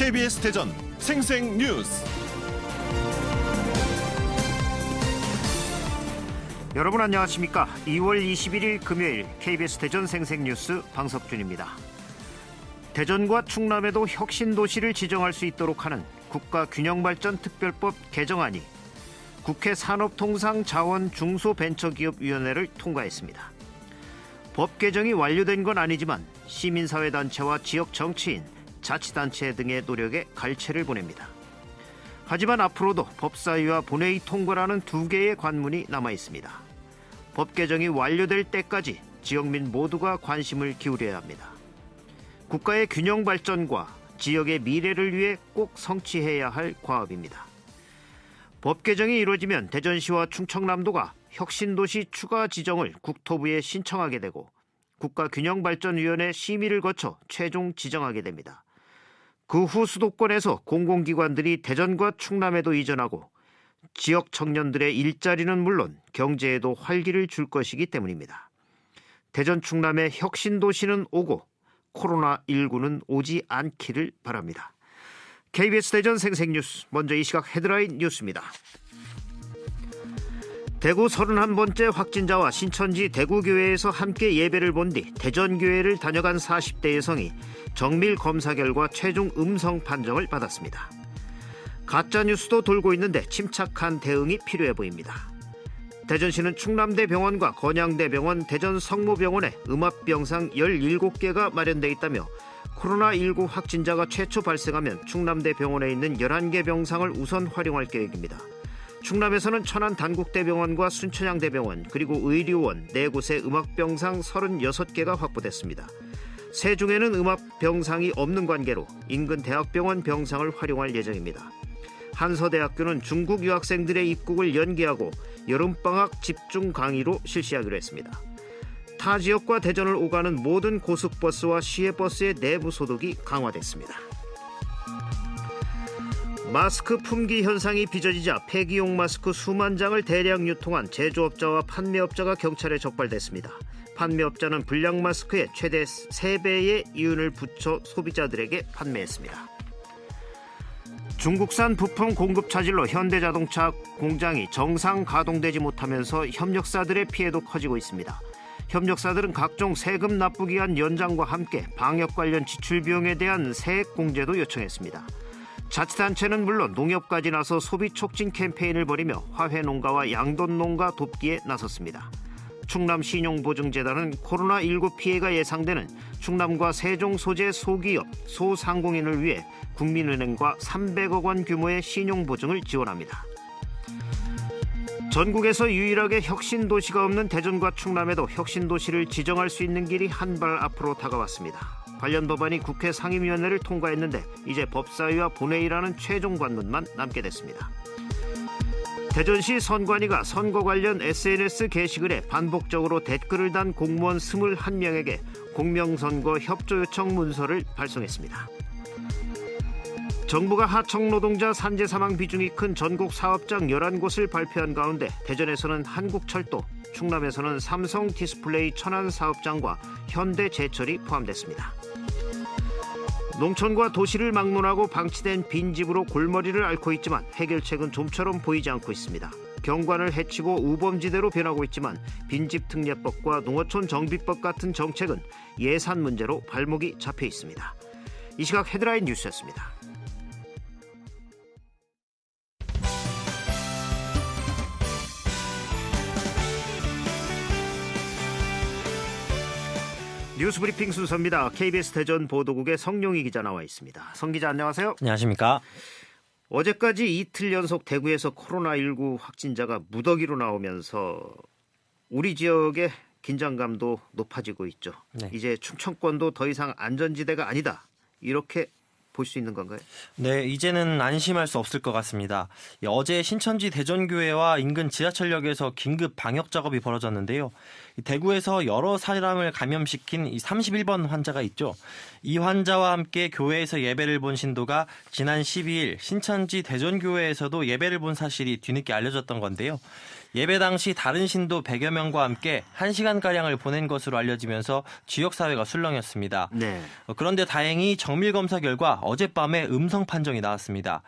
KBS 대전 생생뉴스. 여러분 안녕하십니까? 2월 21일 금요일 KBS 대전 생생뉴스 방석준입니다. 대전과 충남에도 혁신도시를 지정할 수 있도록 하는 국가균형발전특별법 개정안이 국회 산업통상자원중소벤처기업위원회를 통과했습니다. 법 개정이 완료된 건 아니지만 시민사회단체와 지역정치인, 자치단체 등의 노력에 갈채를 보냅니다. 하지만 앞으로도 법사위와 본회의 통과라는 두 개의 관문이 남아 있습니다. 법 개정이 완료될 때까지 지역민 모두가 관심을 기울여야 합니다. 국가의 균형 발전과 지역의 미래를 위해 꼭 성취해야 할 과업입니다. 법 개정이 이루어지면 대전시와 충청남도가 혁신도시 추가 지정을 국토부에 신청하게 되고 국가균형발전위원회 심의를 거쳐 최종 지정하게 됩니다. 그 후 수도권에서 공공기관들이 대전과 충남에도 이전하고 지역 청년들의 일자리는 물론 경제에도 활기를 줄 것이기 때문입니다. 대전 충남의 혁신도시는 오고 코로나19는 오지 않기를 바랍니다. KBS 대전 생생뉴스, 먼저 이 시각 헤드라인 뉴스입니다. 대구 31번째 확진자와 신천지 대구교회에서 함께 예배를 본 뒤 대전교회를 다녀간 40대 여성이 정밀 검사 결과 최종 음성 판정을 받았습니다. 가짜뉴스도 돌고 있는데 침착한 대응이 필요해 보입니다. 대전시는 충남대병원과 건양대병원, 대전성모병원에 음압병상 17개가 마련돼 있다며 코로나19 확진자가 최초 발생하면 충남대병원에 있는 11개 병상을 우선 활용할 계획입니다. 충남에서는 천안단국대병원과 순천향대병원 그리고 의료원 4곳에 음압병상 36개가 확보됐습니다. 세종에는 음압병상이 없는 관계로 인근 대학병원 병상을 활용할 예정입니다. 한서대학교는 중국 유학생들의 입국을 연기하고 여름방학 집중 강의로 실시하기로 했습니다. 타 지역과 대전을 오가는 모든 고속버스와 시외버스의 내부 소독이 강화됐습니다. 마스크 품귀 현상이 빚어지자 폐기용 마스크 수만 장을 대량 유통한 제조업자와 판매업자가 경찰에 적발됐습니다. 판매업자는 불량 마스크에 최대 3배의 이윤을 붙여 소비자들에게 판매했습니다. 중국산 부품 공급 차질로 현대자동차 공장이 정상 가동되지 못하면서 협력사들의 피해도 커지고 있습니다. 협력사들은 각종 세금 납부기한 연장과 함께 방역 관련 지출 비용에 대한 세액 공제도 요청했습니다. 자치단체는 물론 농협까지 나서 소비 촉진 캠페인을 벌이며 화훼농가와 양돈농가 돕기에 나섰습니다. 충남신용보증재단은 코로나19 피해가 예상되는 충남과 세종 소재 소기업, 소상공인을 위해 국민은행과 300억 원 규모의 신용보증을 지원합니다. 전국에서 유일하게 혁신도시가 없는 대전과 충남에도 혁신도시를 지정할 수 있는 길이 한 발 앞으로 다가왔습니다. 관련 법안이 국회 상임위원회를 통과했는데 이제 법사위와 본회의라는 최종 관문만 남게 됐습니다. 대전시 선관위가 선거 관련 SNS 게시글에 반복적으로 댓글을 단 공무원 21명에게 공명선거 협조 요청 문서를 발송했습니다. 정부가 하청 노동자 산재 사망 비중이 큰 전국 사업장 11곳을 발표한 가운데 대전에서는 한국철도, 충남에서는 삼성 디스플레이 천안 사업장과 현대제철이 포함됐습니다. 농촌과 도시를 막론하고 방치된 빈집으로 골머리를 앓고 있지만 해결책은 좀처럼 보이지 않고 있습니다. 경관을 해치고 우범지대로 변하고 있지만 빈집특례법과 농어촌 정비법 같은 정책은 예산 문제로 발목이 잡혀 있습니다. 이 시각 헤드라인 뉴스였습니다. 뉴스브리핑 순서입니다. KBS 대전 보도국의 성룡희 기자 나와 있습니다. 성 기자 안녕하세요. 안녕하십니까. 어제까지 이틀 연속 대구에서 코로나19 확진자가 무더기로 나오면서 우리 지역의 긴장감도 높아지고 있죠. 네. 이제 충청권도 더 이상 안전지대가 아니다. 이렇게 볼 수 있는 건가요? 네, 이제는 안심할 수 없을 것 같습니다. 어제 신천지 대전교회와 인근 지하철역에서 긴급 방역 작업이 벌어졌는데요. 대구에서 여러 사람을 감염시킨 이 31번 환자가 있죠. 이 환자와 함께 교회에서 예배를 본 신도가 지난 12일 신천지 대전교회에서도 예배를 본 사실이 뒤늦게 알려졌던 건데요. 예배 당시 다른 신도 100여 명과 함께 1시간가량을 보낸 것으로 알려지면서 지역사회가 술렁였습니다. 네. 그런데 다행히 정밀검사 결과 어젯밤에 음성 판정이 나왔습니다.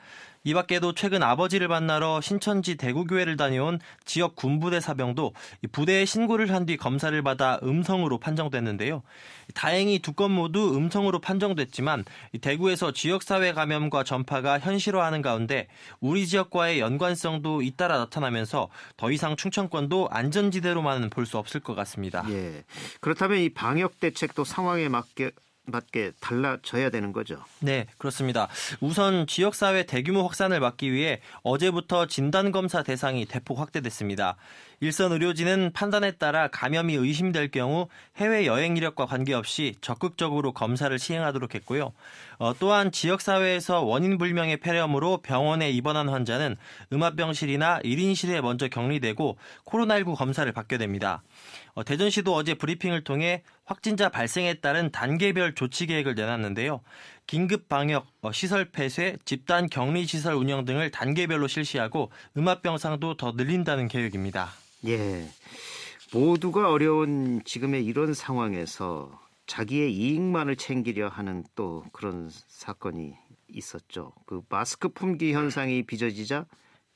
이 밖에도 최근 아버지를 만나러 신천지 대구교회를 다녀온 지역 군부대 사병도 부대에 신고를 한 뒤 검사를 받아 음성으로 판정됐는데요. 다행히 두 건 모두 음성으로 판정됐지만 대구에서 지역사회 감염과 전파가 현실화하는 가운데 우리 지역과의 연관성도 잇따라 나타나면서 더 이상 충청권도 안전지대로만은 볼 수 없을 것 같습니다. 예. 그렇다면 이 방역 대책도 상황에 맞게 달라져야 되는 거죠. 네, 그렇습니다. 우선 지역사회 대규모 확산을 막기 위해 어제부터 진단검사 대상이 대폭 확대됐습니다. 일선 의료진은 판단에 따라 감염이 의심될 경우 해외여행 이력과 관계없이 적극적으로 검사를 시행하도록 했고요. 또한 지역사회에서 원인 불명의 폐렴으로 병원에 입원한 환자는 음압병실이나 1인실에 먼저 격리되고 코로나19 검사를 받게 됩니다. 대전시도 어제 브리핑을 통해 확진자 발생에 따른 단계별 조치 계획을 내놨는데요. 긴급 방역, 시설 폐쇄, 집단 격리 시설 운영 등을 단계별로 실시하고 음압병상도 더 늘린다는 계획입니다. 예. 모두가 어려운 지금의 이런 상황에서 자기의 이익만을 챙기려 하는 또 그런 사건이 있었죠. 그 마스크 품귀 현상이 빚어지자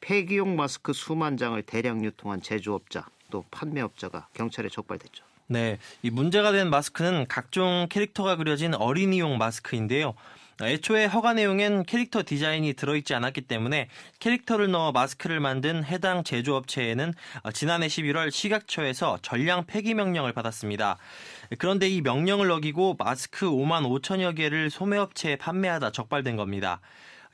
폐기용 마스크 수만 장을 대량 유통한 제조업자 또 판매업자가 경찰에 적발됐죠. 네, 이 문제가 된 마스크는 각종 캐릭터가 그려진 어린이용 마스크인데요. 애초에 허가 내용엔 캐릭터 디자인이 들어있지 않았기 때문에 캐릭터를 넣어 마스크를 만든 해당 제조업체에는 지난해 11월 식약처에서 전량 폐기 명령을 받았습니다. 그런데 이 명령을 어기고 마스크 5만 5천여 개를 소매업체에 판매하다 적발된 겁니다.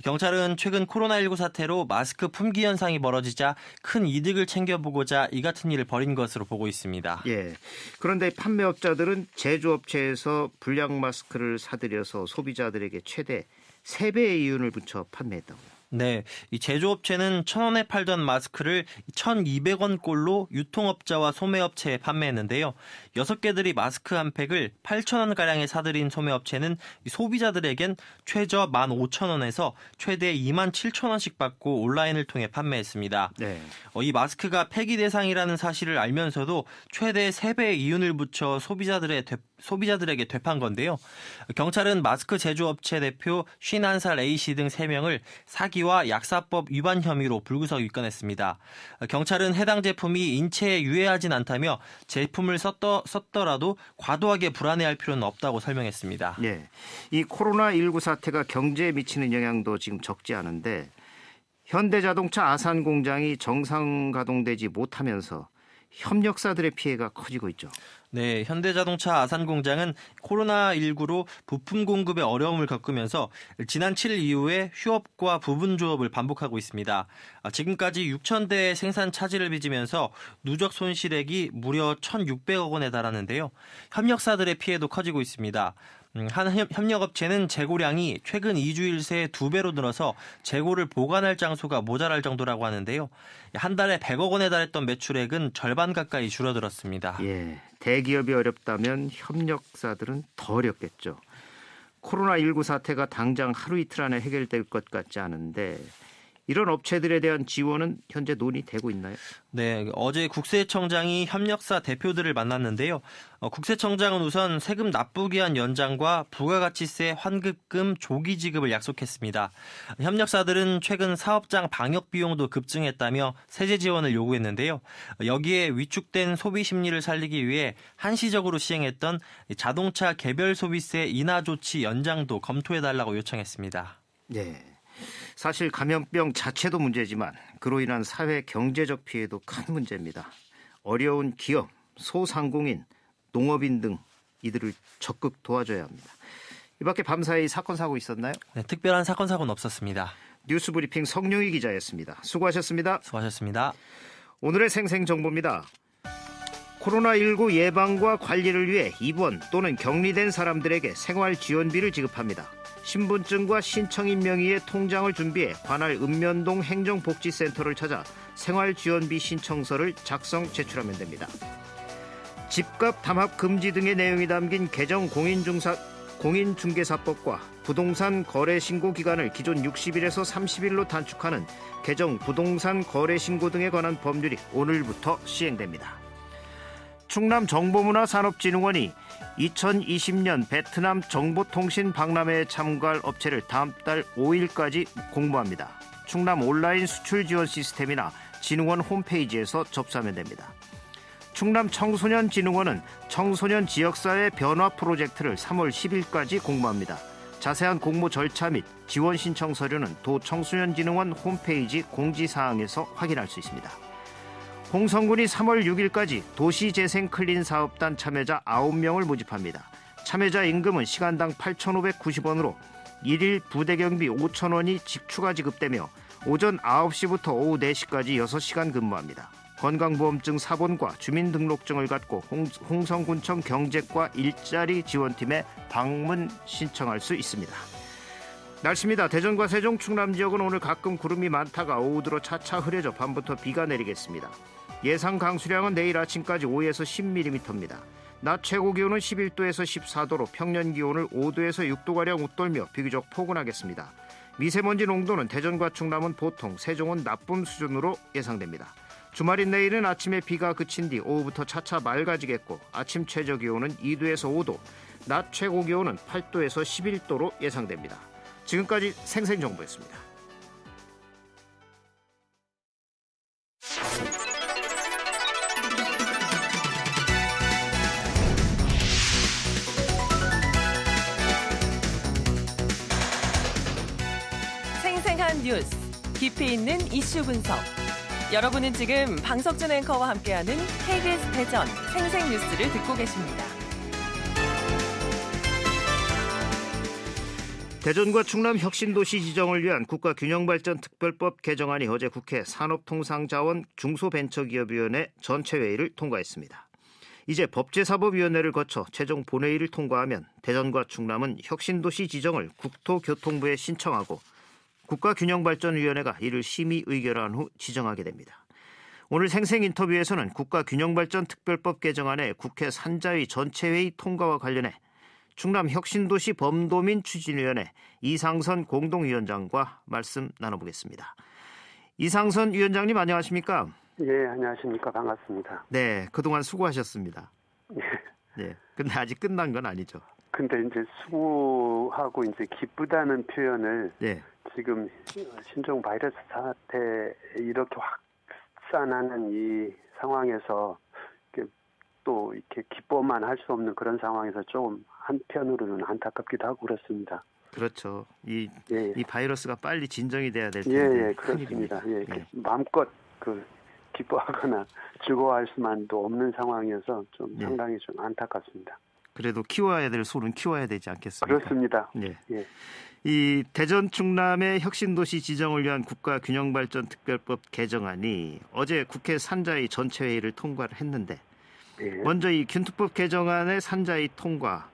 경찰은 최근 코로나19 사태로 마스크 품귀 현상이 벌어지자 큰 이득을 챙겨보고자 이 같은 일을 벌인 것으로 보고 있습니다. 예. 그런데 판매업자들은 제조업체에서 불량 마스크를 사들여서 소비자들에게 최대 3배의 이윤을 붙여 판매했다고요. 네, 이 제조업체는 1,000원에 팔던 마스크를 1,200원 꼴로 유통업자와 소매업체에 판매했는데요. 6개들이 마스크 한 팩을 8,000원가량에 사들인 소매업체는 소비자들에겐 최저 15,000원에서 최대 27,000원씩 받고 온라인을 통해 판매했습니다. 네. 이 마스크가 폐기 대상이라는 사실을 알면서도 최대 3배의 이윤을 붙여 소비자들에게 되판 건데요. 경찰은 마스크 제조업체 대표 51살 A씨 등 3명을 사기와 약사법 위반 혐의로 불구속 입건했습니다. 경찰은 해당 제품이 인체에 유해하진 않다며 제품을 썼더라도 과도하게 불안해할 필요는 없다고 설명했습니다. 예. 이 코로나19 사태가 경제에 미치는 영향도 지금 적지 않은데 현대자동차 아산 공장이 정상 가동되지 못하면서 협력사들의 피해가 커지고 있죠. 네, 현대자동차 아산공장은 코로나19로 부품 공급에 어려움을 겪으면서 지난 7일 이후에 휴업과 부분 조업을 반복하고 있습니다. 지금까지 6,000대의 생산 차질을 빚으면서 누적 손실액이 무려 1,600억 원에 달하는데요. 협력사들의 피해도 커지고 있습니다. 한 협력업체는 재고량이 최근 2주일 새 2배로 늘어서 재고를 보관할 장소가 모자랄 정도라고 하는데요. 한 달에 100억 원에 달했던 매출액은 절반 가까이 줄어들었습니다. 예, 대기업이 어렵다면 협력사들은 더 어렵겠죠. 코로나19 사태가 당장 하루 이틀 안에 해결될 것 같지 않은데 이런 업체들에 대한 지원은 현재 논의되고 있나요? 네, 어제 국세청장이 협력사 대표들을 만났는데요. 국세청장은 우선 세금 납부기 한 연장과 부가가치세 환급금 조기 지급을 약속했습니다. 협력사들은 최근 사업장 방역 비용도 급증했다며 세제 지원을 요구했는데요. 여기에 위축된 소비 심리를 살리기 위해 한시적으로 시행했던 자동차 개별 소비세 인하 조치 연장도 검토해달라고 요청했습니다. 네. 사실 감염병 자체도 문제지만 그로 인한 사회 경제적 피해도 큰 문제입니다. 어려운 기업, 소상공인, 농업인 등 이들을 적극 도와줘야 합니다. 이 밖에 밤사이 사건 사고 있었나요? 네, 특별한 사건 사고는 없었습니다. 뉴스브리핑 성룡희 기자였습니다. 수고하셨습니다. 수고하셨습니다. 오늘의 생생정보입니다. 코로나19 예방과 관리를 위해 입원 또는 격리된 사람들에게 생활지원비를 지급합니다. 신분증과 신청인 명의의 통장을 준비해 관할 읍면동 행정복지센터를 찾아 생활지원비 신청서를 작성 제출하면 됩니다. 집값 담합 금지 등의 내용이 담긴 개정 공인중개사 공인중개사법과 부동산 거래 신고 기간을 기존 60일에서 30일로 단축하는 개정 부동산 거래 신고 등에 관한 법률이 오늘부터 시행됩니다. 충남정보문화산업진흥원이 2020년 베트남 정보통신 박람회에 참가할 업체를 다음 달 5일까지 공모합니다. 충남 온라인 수출 지원 시스템이나 진흥원 홈페이지에서 접수하면 됩니다. 충남 청소년진흥원은 청소년 지역사회 변화 프로젝트를 3월 10일까지 공모합니다. 자세한 공모 절차 및 지원 신청 서류는 도 청소년진흥원 홈페이지 공지사항에서 확인할 수 있습니다. 홍성군이 3월 6일까지 도시재생클린사업단 참여자 9명을 모집합니다. 참여자 임금은 시간당 8,590원으로 1일 부대경비 5,000원이 추가 지급되며 오전 9시부터 오후 4시까지 6시간 근무합니다. 건강보험증 사본과 주민등록증을 갖고 홍성군청 경제과 일자리 지원팀에 방문 신청할 수 있습니다. 날씨입니다. 대전과 세종, 충남 지역은 오늘 가끔 구름이 많다가 오후 들어 차차 흐려져 밤부터 비가 내리겠습니다. 예상 강수량은 내일 아침까지 5에서 10mm입니다. 낮 최고 기온은 11도에서 14도로 평년 기온을 5도에서 6도가량 웃돌며 비교적 포근하겠습니다. 미세먼지 농도는 대전과 충남은 보통, 세종은 나쁨 수준으로 예상됩니다. 주말인 내일은 아침에 비가 그친 뒤 오후부터 차차 맑아지겠고 아침 최저 기온은 2도에서 5도, 낮 최고 기온은 8도에서 11도로 예상됩니다. 지금까지 생생정보였습니다. 생생한 뉴스, 깊이 있는 이슈 분석. 여러분은 지금 방석준 앵커와 함께하는 KBS 대전 생생뉴스를 듣고 계십니다. 대전과 충남 혁신도시 지정을 위한 국가균형발전특별법 개정안이 어제 국회 산업통상자원 중소벤처기업위원회 전체회의를 통과했습니다. 이제 법제사법위원회를 거쳐 최종 본회의를 통과하면 대전과 충남은 혁신도시 지정을 국토교통부에 신청하고 국가균형발전위원회가 이를 심의 의결한 후 지정하게 됩니다. 오늘 생생 인터뷰에서는 국가균형발전특별법 개정안의 국회 산자위 전체회의 통과와 관련해 충남 혁신도시 범도민 추진위원회 이상선 공동위원장과 말씀 나눠보겠습니다. 이상선 위원장님 안녕하십니까? 예, 안녕하십니까. 반갑습니다. 네, 그동안 수고하셨습니다. 네, 근데 아직 끝난 건 아니죠. 근데 이제 수고하고 이제 기쁘다는 표현을 네. 지금 신종 바이러스 사태 이렇게 확산하는 이 상황에서 또 이렇게 기뻐만 할 수 없는 그런 상황에서 조금 한편으로는 안타깝기도 하고 그렇습니다. 그렇죠. 이 예. 바이러스가 빨리 진정이 돼야 될 텐데. 예, 그렇습니다. 예, 마음껏 기뻐하거나 즐거워할 수만도 없는 상황이어서 좀 상당히 좀 안타깝습니다. 그래도 키워야 될 소는 키워야 되지 않겠습니까? 그렇습니다. 예. 예. 이 대전 충남의 혁신도시 지정을 위한 국가균형발전특별법 개정안이 어제 국회 산자위 전체회의를 통과를 했는데 예. 먼저 이 균특법 개정안의 산자위 통과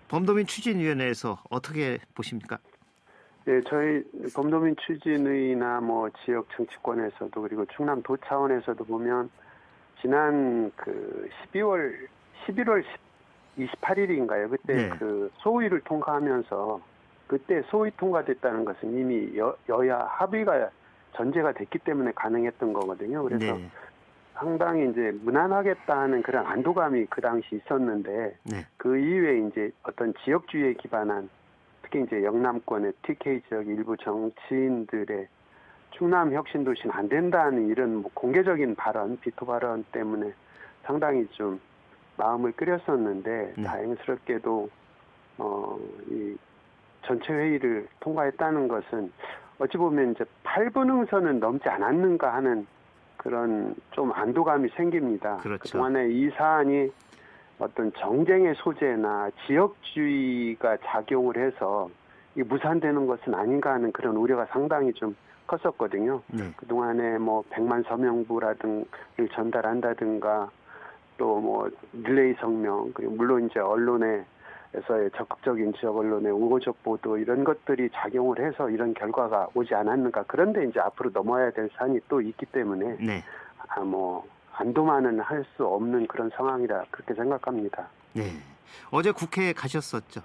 범도민 추진위원회에서 어떻게 보십니까? 예, 저희 범도민 추진위나 뭐 지역 정치권에서도 그리고 충남도 차원에서도 보면 지난 11월 28일인가요? 그때 네. 소위를 통과하면서 그때 소위 통과됐다는 것은 이미 여야 합의가 전제가 됐기 때문에 가능했던 거거든요. 그래서 네. 상당히 이제 무난하겠다는 그런 안도감이 그 당시 있었는데 네. 그 이후에 이제 어떤 지역주의에 기반한 특히 이제 영남권의 TK 지역 일부 정치인들의 충남 혁신도시는 안 된다는 이런 뭐 공개적인 발언, 비토 발언 때문에 상당히 좀 마음을 끓였었는데 다행스럽게도 이 전체 회의를 통과했다는 것은 어찌 보면 이제 8분응선은 넘지 않았는가 하는 그런 좀 안도감이 생깁니다. 그렇죠. 그동안에 이 사안이 어떤 정쟁의 소재나 지역주의가 작용을 해서 이 무산되는 것은 아닌가 하는 그런 우려가 상당히 좀 컸었거든요. 네. 그동안에 뭐 100만 서명부라든가 전달한다든가 또 뭐 릴레이 성명 그리고 물론 이제 언론에서의 적극적인 지역 언론의 우호적 보도 이런 것들이 작용을 해서 이런 결과가 오지 않았는가. 그런데 이제 앞으로 넘어야 될 산이 또 있기 때문에 네. 뭐 안도만은 할 수 없는 그런 상황이라 그렇게 생각합니다. 네. 어제 국회에 가셨었죠?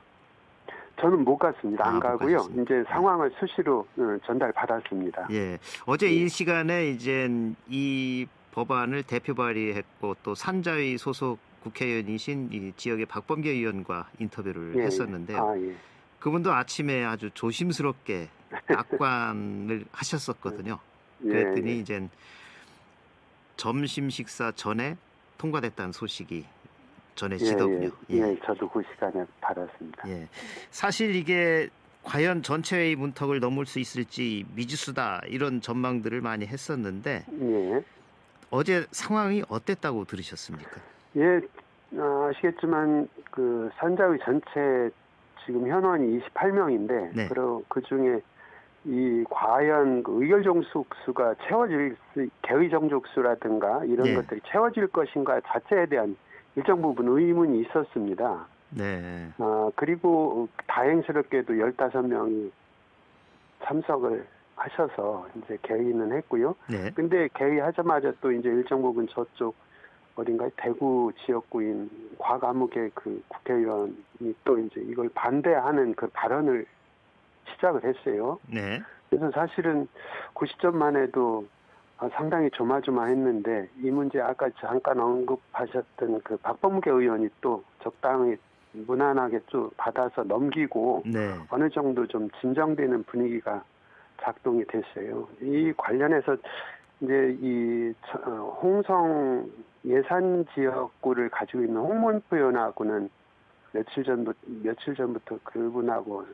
저는 못 갔습니다. 안 못 가고요. 가셨습니다. 이제 상황을 수시로 전달받았습니다. 예. 어제 이 시간에 이제 이 법안을 대표 발의했고 또 산자위 소속 국회의원이신 이 지역의 박범계 의원과 인터뷰를 예. 했었는데요. 예. 그분도 아침에 아주 조심스럽게 낙관을 하셨었거든요. 그랬더니 예. 이제 점심 식사 전에 통과됐다는 소식이 전해지더군요. 예, 저도 그 시간에 받았습니다. 예. 사실 이게 과연 전체회의 문턱을 넘을 수 있을지 미지수다 이런 전망들을 많이 했었는데 예. 어제 상황이 어땠다고 들으셨습니까? 예, 아시겠지만 그 산자위 전체 지금 현원이 28명인데 네. 그 중에 이 과연 그 의결 정족수가 채워질 개의 정족수라든가 이런 네. 것들이 채워질 것인가 자체에 대한 일정 부분 의문이 있었습니다. 네. 그리고 다행스럽게도 15명이 참석을 하셔서 이제 개의는 했고요. 네. 근데 개의하자마자 또 이제 일정 부분 저쪽 어딘가에 대구 지역구인 과감욱의 그 국회의원이 또 이제 이걸 반대하는 그 발언을 시작을 했어요. 네. 그래서 사실은 그 시점만 해도 상당히 조마조마했는데 이 문제 아까 잠깐 언급하셨던 그 박범계 의원이 또 적당히 무난하게 좀 받아서 넘기고 네. 어느 정도 좀 진정되는 분위기가 작동이 됐어요. 이 관련해서 이제 이 홍성 예산 지역구를 가지고 있는 홍문표 의원하고는 며칠 전부터 그분하고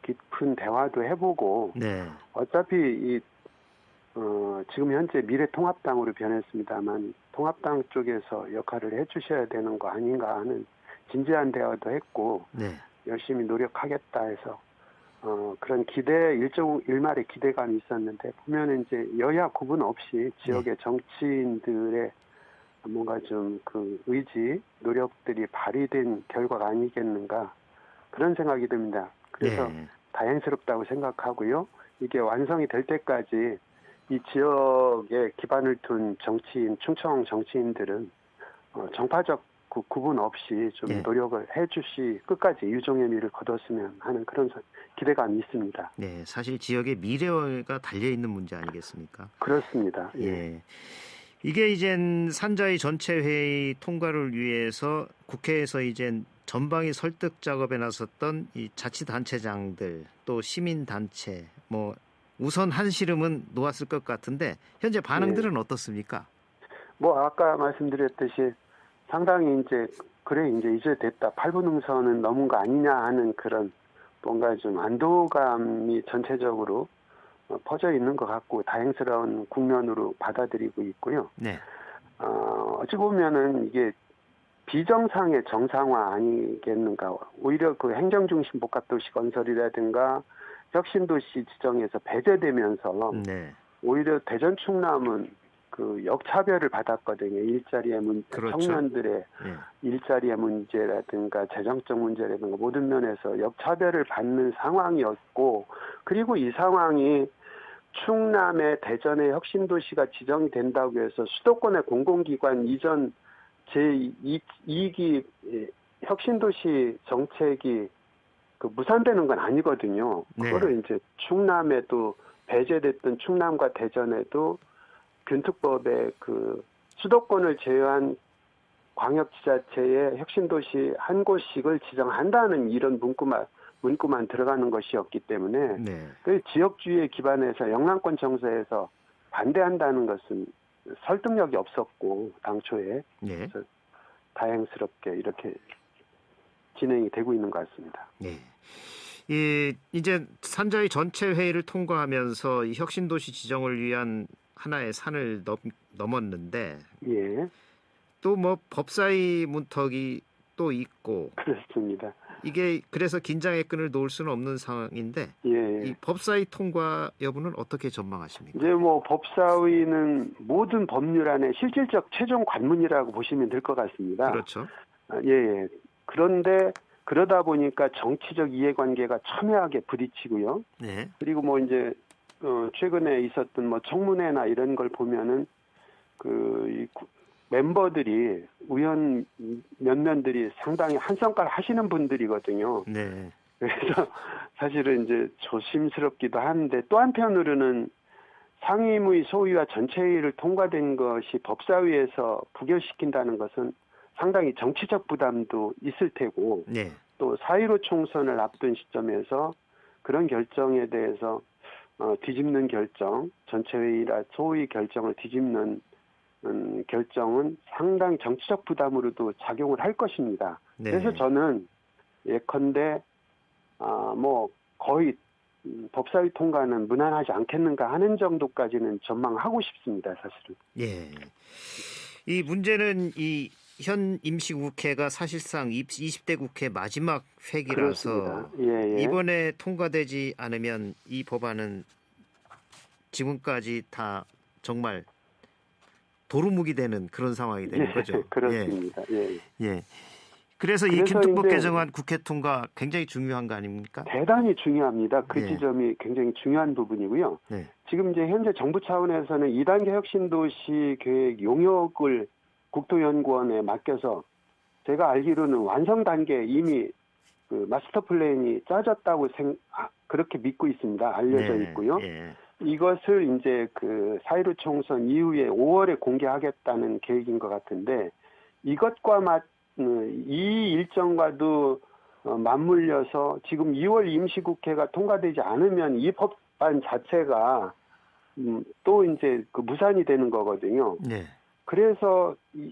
깊은 대화도 해보고 네. 어차피 지금 현재 미래통합당으로 변했습니다만 통합당 쪽에서 역할을 해주셔야 되는 거 아닌가 하는 진지한 대화도 했고 네. 열심히 노력하겠다 해서 그런 일말의 기대감이 있었는데 보면 이제 여야 구분 없이 지역의 정치인들의 뭔가 좀 그 의지, 노력들이 발휘된 결과가 아니겠는가 그런 생각이 듭니다. 그래서 네. 다행스럽다고 생각하고요. 이게 완성이 될 때까지 이 지역에 기반을 둔 정치인, 충청 정치인들은 정파적 구분 없이 좀 네. 노력을 끝까지 유종의 미를 거뒀으면 하는 그런 기대감이 있습니다. 네. 사실 지역의 미래가 달려 있는 문제 아니겠습니까? 그렇습니다. 예. 이게 이젠 산자위 전체 회의 통과를 위해서 국회에서 이젠 전방위 설득 작업에 나섰던 이 자치단체장들 또 시민단체 뭐 우선 한시름은 놓았을 것 같은데 현재 반응들은 어떻습니까? 뭐 아까 말씀드렸듯이 상당히 이제 됐다. 8분 응선은 넘은 거 아니냐 하는 그런 뭔가 좀 안도감이 전체적으로 퍼져 있는 것 같고 다행스러운 국면으로 받아들이고 있고요. 네. 어찌 보면은 이게 비정상의 정상화 아니겠는가. 오히려 그 행정중심 복합도시 건설이라든가 혁신도시 지정에서 배제되면서 네. 오히려 대전 충남은 그 역차별을 받았거든요. 일자리의 문제, 그렇죠. 청년들의 일자리의 문제라든가 재정적 문제라든가 모든 면에서 역차별을 받는 상황이었고 그리고 이 상황이 충남의 대전의 혁신도시가 지정이 된다고 해서 수도권의 공공기관 이전 제2기 혁신도시 정책이 무산되는 건 아니거든요. 네. 그거를 이제 충남에도 배제됐던 충남과 대전에도 균특법에 그 수도권을 제외한 광역지자체의 혁신도시 한 곳씩을 지정한다는 이런 문구만 들어가는 것이었기 때문에 네. 그 지역주의에 기반해서 영남권 정서에서 반대한다는 것은 설득력이 없었고 당초에 네. 그래서 다행스럽게 이렇게 진행이 되고 있는 것 같습니다. 네. 이제 산자위 전체 회의를 통과하면서 이 혁신도시 지정을 위한 하나의 산을 넘었는데 예, 또 뭐 법사위 문턱이 또 있고 그렇습니다. 이게 그래서 긴장의 끈을 놓을 수는 없는 상황인데 예. 이 법사위 통과 여부는 어떻게 전망하십니까? 이제 뭐 법사위는 모든 법률안의 실질적 최종 관문이라고 보시면 될 것 같습니다. 그렇죠. 예. 그런데 그러다 보니까 정치적 이해관계가 첨예하게 부딪히고요. 네. 그리고 뭐 이제 최근에 있었던 뭐 청문회나 이런 걸 보면은 이 멤버들이 의원 몇 면들이 상당히 한성깔 하시는 분들이거든요. 네. 그래서 사실은 이제 조심스럽기도 한데 또 한편으로는 상임위, 소위와 전체회의를 통과된 것이 법사위에서 부결시킨다는 것은 상당히 정치적 부담도 있을 테고 네. 또 4.15 총선을 앞둔 시점에서 그런 결정에 대해서 뒤집는 결정, 전체회의나 소위 결정을 뒤집는 결정은 상당히 정치적 부담으로도 작용을 할 것입니다. 네. 그래서 저는 예컨대 뭐 거의 법사위 통과는 무난하지 않겠는가 하는 정도까지는 전망하고 싶습니다. 사실은. 예. 이 문제는 이 현 임시국회가 사실상 20대 국회 마지막 회기라서 예. 이번에 통과되지 않으면 이 법안은 지금까지 다 정말 도루묵이 되는 그런 상황이 되는 거죠. 그렇습니다. 예. 그래서 이 그래서 김특복 이제 개정안 국회 통과 굉장히 중요한 거 아닙니까? 대단히 중요합니다. 그 예. 지점이 굉장히 중요한 부분이고요. 네. 지금 이제 현재 정부 차원에서는 2단계 혁신도시 계획 용역을 국토연구원에 맡겨서 제가 알기로는 완성 단계에 이미 그 마스터 플랜이 짜졌다고 그렇게 믿고 있습니다. 알려져 네. 있고요. 예. 이것을 이제 그 4.15 총선 이후에 5월에 공개하겠다는 계획인 것 같은데 이것과 이 일정과도 맞물려서 지금 2월 임시국회가 통과되지 않으면 이 법안 자체가 또 이제 그 무산이 되는 거거든요. 네. 그래서 이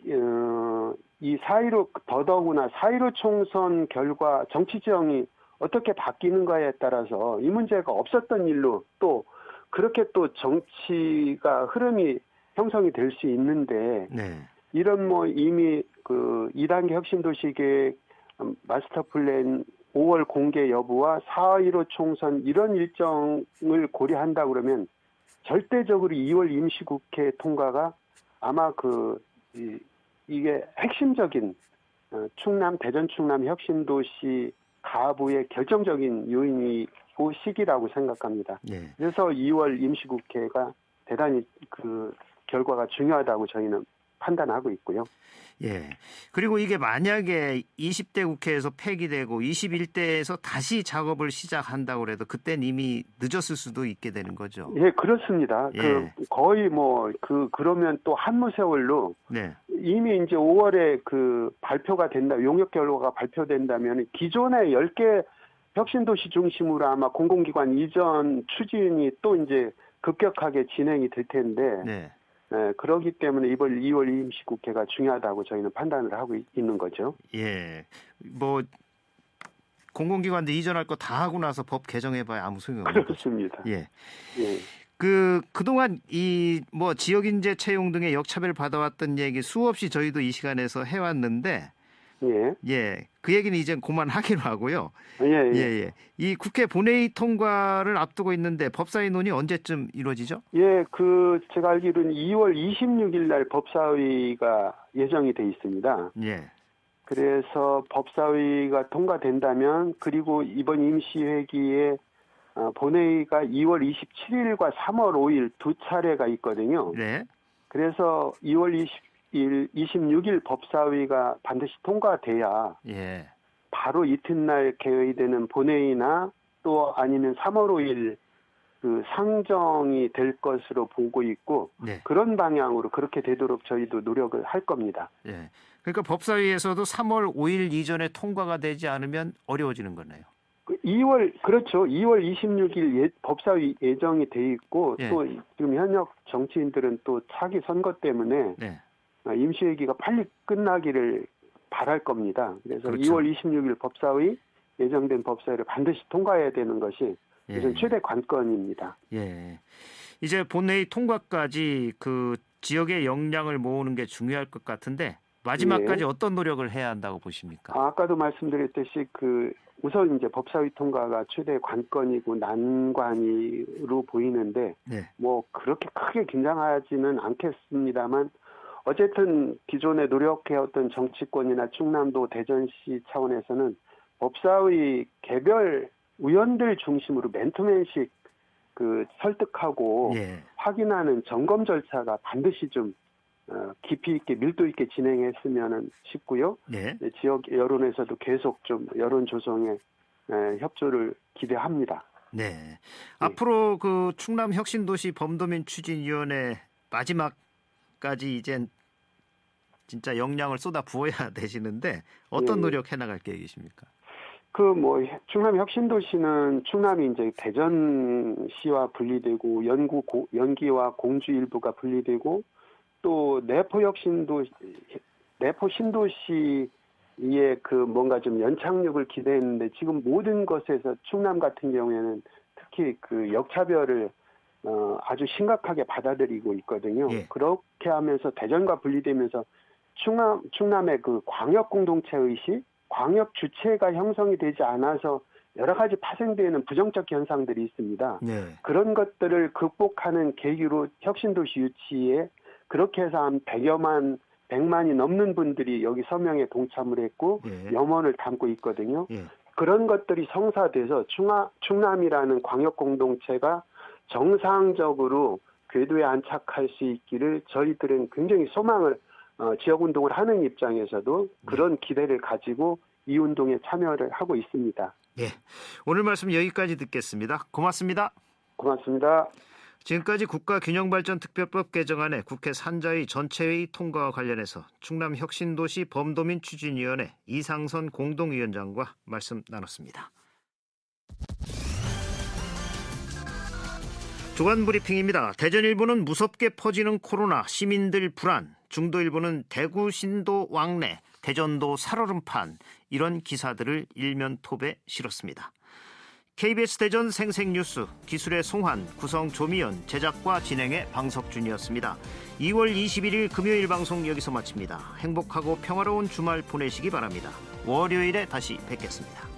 4.15 더더구나 4.15 총선 결과 정치 지형이 어떻게 바뀌는가에 따라서 이 문제가 없었던 일로 또 그렇게 또 정치가 흐름이 형성이 될 수 있는데 네. 이런 뭐 이미 그 2단계 혁신도시계획 마스터 플랜 5월 공개 여부와 4.15 총선 이런 일정을 고려한다 그러면 절대적으로 2월 임시국회 통과가 아마 이게 핵심적인 충남 대전 충남 혁신도시 가부의 결정적인 요인이고 시기라고 생각합니다. 네. 그래서 2월 임시국회가 대단히 그 결과가 중요하다고 저희는 판단하고 있고요. 예. 그리고 이게 만약에 20대 국회에서 폐기되고 21대에서 다시 작업을 시작한다고 해도 그땐 이미 늦었을 수도 있게 되는 거죠. 예, 그렇습니다. 예. 거의 그러면 또 한무 세월로 네. 이미 이제 5월에 발표가 된다, 용역 결과가 발표된다면 기존의 10개 혁신도시 중심으로 아마 공공기관 이전 추진이 또 이제 급격하게 진행이 될 텐데, 네. 그러기 때문에 이번 2월 임시국회가 중요하다고 저희는 판단을 하고 있는 거죠. 예. 뭐 공공기관들 이전할 거 다 하고 나서 법 개정해봐야 아무 소용이 없는 거죠. 그렇습니다. 예. 예. 그동안 이 뭐 지역인재 채용 등의 역차별 받아왔던 얘기 수없이 저희도 이 시간에서 해왔는데, 예. 그 얘기는 이제 그만하기로 하고요. 예. 이 국회 본회의 통과를 앞두고 있는데 법사위 논의 언제쯤 이루어지죠? 예, 제가 알기로는 2월 26일 날 법사위가 예정이 돼 있습니다. 예. 그래서 법사위가 통과된다면 그리고 이번 임시회기에 본회의가 2월 27일과 3월 5일 두 차례가 있거든요. 네. 그래서 2월 26일 법사위가 반드시 통과돼야 예. 바로 이튿날 개회되는 본회의나 또 아니면 3월 5일 상정이 될 것으로 보고 있고 네. 그런 방향으로 그렇게 되도록 저희도 노력을 할 겁니다. 예. 그러니까 법사위에서도 3월 5일 이전에 통과가 되지 않으면 어려워지는 거네요. 2월 26일 법사위 예정이 돼 있고 예. 또 지금 현역 정치인들은 또 차기 선거 때문에 네. 임시회기가 빨리 끝나기를 바랄 겁니다. 그래서 그렇죠. 2월 26일 법사위 예정된 법사위를 반드시 통과해야 되는 것이 우선 최대 관건입니다. 예. 이제 본회의 통과까지 그 지역의 역량을 모으는 게 중요할 것 같은데 마지막까지 어떤 노력을 해야 한다고 보십니까? 아까도 말씀드렸듯이 우선 이제 법사위 통과가 최대 관건이고 난관으로 보이는데 네. 뭐 그렇게 크게 긴장하지는 않겠습니다만 어쨌든 기존에 노력해왔던 정치권이나 충남도 대전시 차원에서는 법사위 개별 의원들 중심으로 맨투맨식 설득하고 예. 확인하는 점검 절차가 반드시 좀 깊이 있게 밀도 있게 진행했으면 싶고요. 네. 지역 여론에서도 계속 좀 여론 조성에 협조를 기대합니다. 네. 앞으로 그 충남 혁신도시 범도민 추진위원회 마지막까지 이제 진짜 역량을 쏟아 부어야 되시는데 어떤 예. 노력 해나갈 계획이십니까? 충남 혁신도시는 충남이 이제 대전시와 분리되고 연기와 공주 일부가 분리되고 또 내포 신도시의 그 뭔가 좀 연착륙을 기대했는데 지금 모든 것에서 충남 같은 경우에는 특히 그 역차별을 아주 심각하게 받아들이고 있거든요. 예. 그렇게 하면서 대전과 분리되면서 충남의 그 광역 공동체 의식, 광역 주체가 형성이 되지 않아서 여러 가지 파생되는 부정적 현상들이 있습니다. 네. 그런 것들을 극복하는 계기로 혁신도시 유치에 그렇게 해서 한 100만이 넘는 분들이 여기 서명에 동참을 했고 예. 염원을 담고 있거든요. 예. 그런 것들이 성사돼서 충남이라는 광역 공동체가 정상적으로 궤도에 안착할 수 있기를 저희들은 굉장히 소망을 지역운동을 하는 입장에서도 그런 기대를 가지고 이 운동에 참여를 하고 있습니다. 예. 오늘 말씀 여기까지 듣겠습니다. 고맙습니다. 고맙습니다. 지금까지 국가균형발전특별법 개정안의 국회 산자위 전체회의 통과와 관련해서 충남혁신도시 범도민 추진위원회 이상선 공동위원장과 말씀 나눴습니다. 주간 브리핑입니다. 대전 일부는 무섭게 퍼지는 코로나, 시민들 불안, 중도 일부는 대구 신도 왕래, 대전도 살얼음판, 이런 기사들을 일면 톱에 실었습니다. KBS 대전 생생뉴스, 기술의 송환, 구성 조미연, 제작과 진행의 방석준이었습니다. 2월 21일 금요일 방송 여기서 마칩니다. 행복하고 평화로운 주말 보내시기 바랍니다. 월요일에 다시 뵙겠습니다.